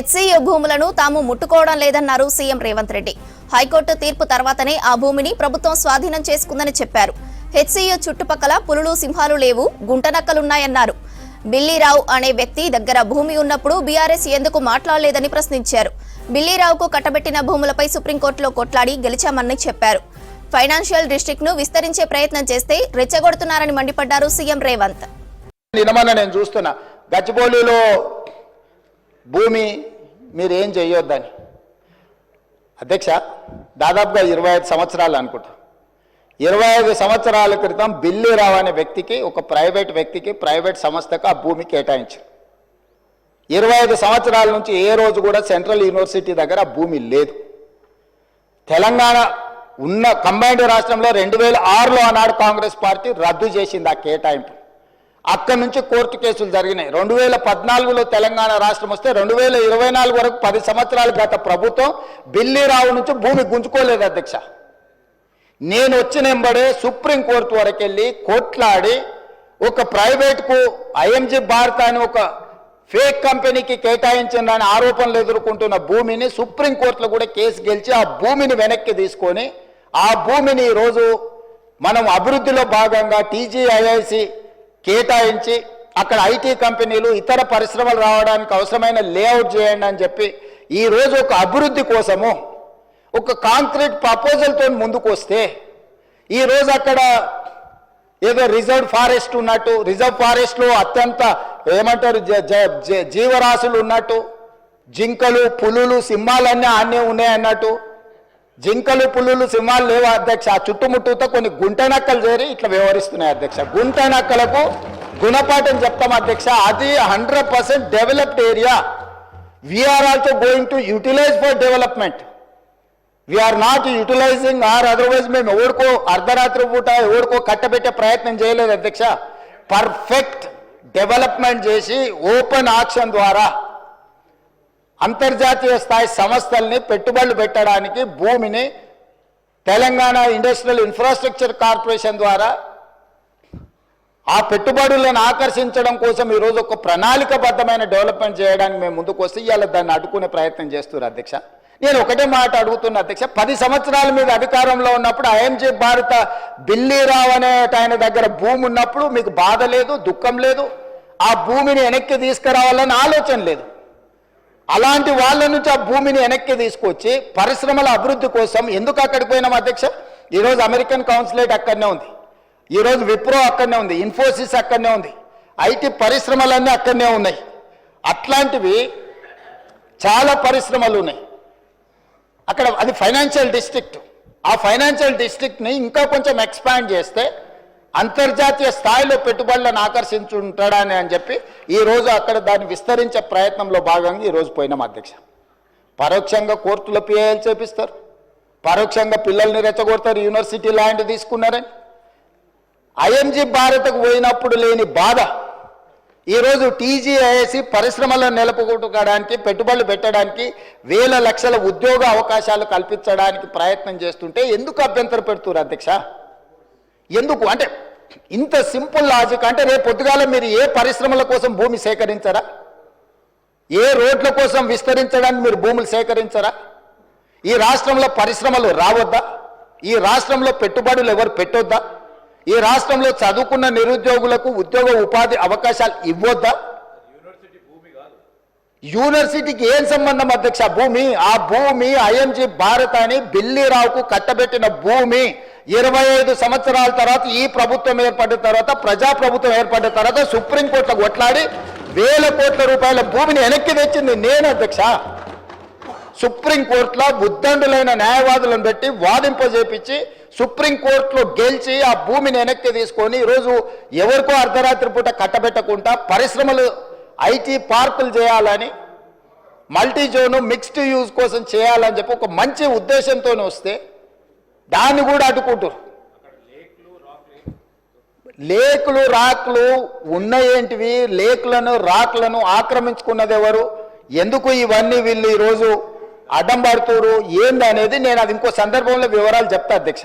HCU భూములను తాము ముట్టుకోవడం లేదన్నారు సీఎం రేవంత్ రెడ్డి. హైకోర్టు తీర్పు తర్వాతనే ఆ భూమిని ప్రభుత్వం స్వాధీనం చేసుకుందని చెప్పారు. హెచ్సీయూ చుట్టుపక్కల పులులు, సింహాలు లేవు, గుంటనక్కలున్నాయన్నారు. బిల్లీరావు అనే వ్యక్తి దగ్గర భూమి ఉన్నప్పుడు బీఆర్ఎస్ ఎందుకు మాట్లాడలేదని ప్రశ్నించారు. బిల్లీరావుకు కట్టబెట్టిన భూములపై సుప్రీంకోర్టులో కొట్లాడి గెలిచామని చెప్పారు. ఫైనాన్షియల్ డిస్ట్రిక్ట్ ను విస్తరించే ప్రయత్నం చేస్తే రెచ్చగొడుతున్నారని మండిపడ్డారు సీఎం రేవంత్. నేను చూస్తున్నా గచ్చిబౌలిలో భూమి మీరేం చేయొద్దని. అధ్యక్ష, దాదాపుగా 25 సంవత్సరాలు అనుకుంటా, 25 సంవత్సరాల క్రితం బిల్లీరావు అనే వ్యక్తికి, ఒక ప్రైవేట్ వ్యక్తికి, ప్రైవేట్ సంస్థకు ఆ భూమి కేటాయించారు. 25 సంవత్సరాల నుంచి ఏ రోజు కూడా సెంట్రల్ యూనివర్సిటీ దగ్గర ఆ భూమి లేదు. తెలంగాణ ఉన్న కంబైన్డ్ రాష్ట్రంలో 2006లో ఆనాడు కాంగ్రెస్ పార్టీ రద్దు చేసింది ఆ కేటాయింపు. అక్కడి నుంచి కోర్టు కేసులు జరిగినాయి. 2014లో తెలంగాణ రాష్ట్రం వస్తే 2024 వరకు 10 సంవత్సరాలు గత ప్రభుత్వం బిల్లీరావు నుంచి భూమి గుంజుకోలేదు. అధ్యక్ష, నేను వచ్చిన వెంబడే సుప్రీంకోర్టు వరకు వెళ్ళి కొట్లాడి ఒక ప్రైవేట్కు ఐఎంజీ భారత్ అని ఒక ఫేక్ కంపెనీకి కేటాయించిందని ఆరోపణలు ఎదుర్కొంటున్న భూమిని సుప్రీంకోర్టులో కూడా కేసు గెలిచి ఆ భూమిని వెనక్కి తీసుకొని ఆ భూమిని ఈరోజు మనం అభివృద్ధిలో భాగంగా టీజీఐఐసి కేటాయించి అక్కడ ఐటీ కంపెనీలు, ఇతర పరిశ్రమలు రావడానికి అవసరమైన లేఅవుట్ చేయండి అని చెప్పి ఈరోజు ఒక అభివృద్ధి కోసము ఒక కాంక్రీట్ ప్రపోజల్తో ముందుకు వస్తే ఈరోజు అక్కడ ఏదో రిజర్వ్ ఫారెస్ట్ ఉన్నట్టు, రిజర్వ్ ఫారెస్ట్లో అత్యంత ఏమంటారు జీవరాశులు ఉన్నట్టు, జింకలు, పులులు, సింహాలన్నీ ఆనే ఉన్నాయి అన్నట్టు. జింకలు, పులులు, సింహాలు లేవు అధ్యక్ష. ఆ చుట్టుముట్టుతో కొన్ని గుంటనక్కలు చేరి ఇట్లా వ్యవహరిస్తున్నాయి అధ్యక్ష. గుంటనక్కలకు గుణపాఠం చెప్తాం అధ్యక్ష. అది 100% developed area. We're also going to utilise for development. We're not utilising or otherwise మేము ఎవరికో అర్ధరాత్రి పూట ఎవరికో కట్టబెట్టే ప్రయత్నం చేయలేదు అధ్యక్ష. పర్ఫెక్ట్ డెవలప్మెంట్ చేసి ఓపెన్ ఆక్షన్ ద్వారా అంతర్జాతీయ స్థాయి సంస్థల్ని పెట్టుబడులు పెట్టడానికి భూమిని తెలంగాణ ఇండస్ట్రియల్ ఇన్ఫ్రాస్ట్రక్చర్ కార్పొరేషన్ ద్వారా ఆ పెట్టుబడులను ఆకర్షించడం కోసం ఈరోజు ఒక ప్రణాళికబద్ధమైన డెవలప్మెంట్ చేయడానికి మేము ముందుకు వస్తే ఇవాళ దాన్ని అడ్డుకునే ప్రయత్నం చేస్తున్నారు అధ్యక్ష. నేను ఒకటే మాట అడుగుతున్నా అధ్యక్ష, 10 సంవత్సరాల మీద అధికారంలో ఉన్నప్పుడు ఐఎంజీ భారత బిల్లీరావు అనే ఆయన దగ్గర భూమి ఉన్నప్పుడు మీకు బాధ లేదు, దుఃఖం లేదు, ఆ భూమిని వెనక్కి తీసుకురావాలని ఆలోచన లేదు. అలాంటి వాళ్ళ నుంచి ఆ భూమిని వెనక్కి తీసుకొచ్చి పరిశ్రమల అభివృద్ధి కోసం ఎందుకు అక్కడికి పోయినాం అధ్యక్ష? ఈరోజు అమెరికన్ కౌన్సిలేట్ అక్కడనే ఉంది, ఈరోజు విప్రో అక్కడనే ఉంది, ఇన్ఫోసిస్ అక్కడనే ఉంది, ఐటీ పరిశ్రమలన్నీ అక్కడనే ఉన్నాయి. అట్లాంటివి చాలా పరిశ్రమలు ఉన్నాయి అక్కడ. అది ఫైనాన్షియల్ డిస్ట్రిక్ట్. ఆ ఫైనాన్షియల్ డిస్ట్రిక్ట్ని ఇంకా కొంచెం ఎక్స్పాండ్ చేస్తే అంతర్జాతీయ స్థాయిలో పెట్టుబడులను ఆకర్షించుంటాడని అని చెప్పి ఈరోజు అక్కడ దాన్ని విస్తరించే ప్రయత్నంలో భాగంగా ఈరోజు పోయినాం అధ్యక్ష. పరోక్షంగా కోర్టులో పిఐఎల్ చేపిస్తారు, పరోక్షంగా పిల్లల్ని రెచ్చగొడతారు, యూనివర్సిటీ ల్యాండ్ తీసుకున్నారని. ఐఎంజీ భారత్కు పోయినప్పుడు లేని బాధ ఈరోజు టీజీఐఐసి పరిశ్రమలను నెలకొల్పడానికి, పెట్టుబడులు పెట్టడానికి, వేల లక్షల ఉద్యోగ అవకాశాలు కల్పించడానికి ప్రయత్నం చేస్తుంటే ఎందుకు అభ్యంతరం పెడుతున్నారు అధ్యక్ష? ఎందుకు అంటే ఇంత సింపుల్ లాజిక్. అంటే రేపు పొద్దుగాల మీరు ఏ పరిశ్రమల కోసం భూమి సేకరించరా? ఏ రోడ్ల కోసం విస్తరించడానికి మీరు భూములు సేకరించరా? ఈ రాష్ట్రంలో పరిశ్రమలు రావద్దా? ఈ రాష్ట్రంలో పెట్టుబడులు ఎవరు పెట్టొద్దా? ఈ రాష్ట్రంలో చదువుకున్న నిరుద్యోగులకు ఉద్యోగ ఉపాధి అవకాశాలు ఇవ్వొద్దా? యూనివర్సిటీకి ఏం సంబంధం అధ్యక్ష భూమి? ఆ భూమి ఐఎంజీ భారత్ అని బిల్లీరావుకు కట్టబెట్టిన భూమి 25 సంవత్సరాల తర్వాత ఈ ప్రభుత్వం ఏర్పడిన తర్వాత, ప్రజాప్రభుత్వం ఏర్పడిన తర్వాత సుప్రీంకోర్టులో కొట్లాడి వేల కోట్ల రూపాయల భూమిని వెనక్కి తెచ్చింది నేను అధ్యక్ష. సుప్రీంకోర్టులో ఉద్దండులైన న్యాయవాదులను పెట్టి వాదింపజేపించి సుప్రీంకోర్టులో గెలిచి ఆ భూమిని వెనక్కి తీసుకొని ఈరోజు ఎవరికో అర్ధరాత్రి పూట కట్టబెట్టకుండా పరిశ్రమలు, ఐటీ పార్కులు చేయాలని, మల్టీ జోను మిక్స్డ్ యూజ్ కోసం చేయాలని చెప్పి ఒక మంచి ఉద్దేశంతో వస్తే దాన్ని కూడా అడ్డుకుంటారు. లేకులు రాక్లు ఉన్నాయేంటివి? లేకులను రాక్లను ఆక్రమించుకున్నది ఎవరు? ఎందుకు ఇవన్నీ వీళ్ళు ఈరోజు అడ్డం పడుతున్నారు ఏంది అనేది నేను అది ఇంకో సందర్భంలో వివరాలు చెప్తా అధ్యక్ష.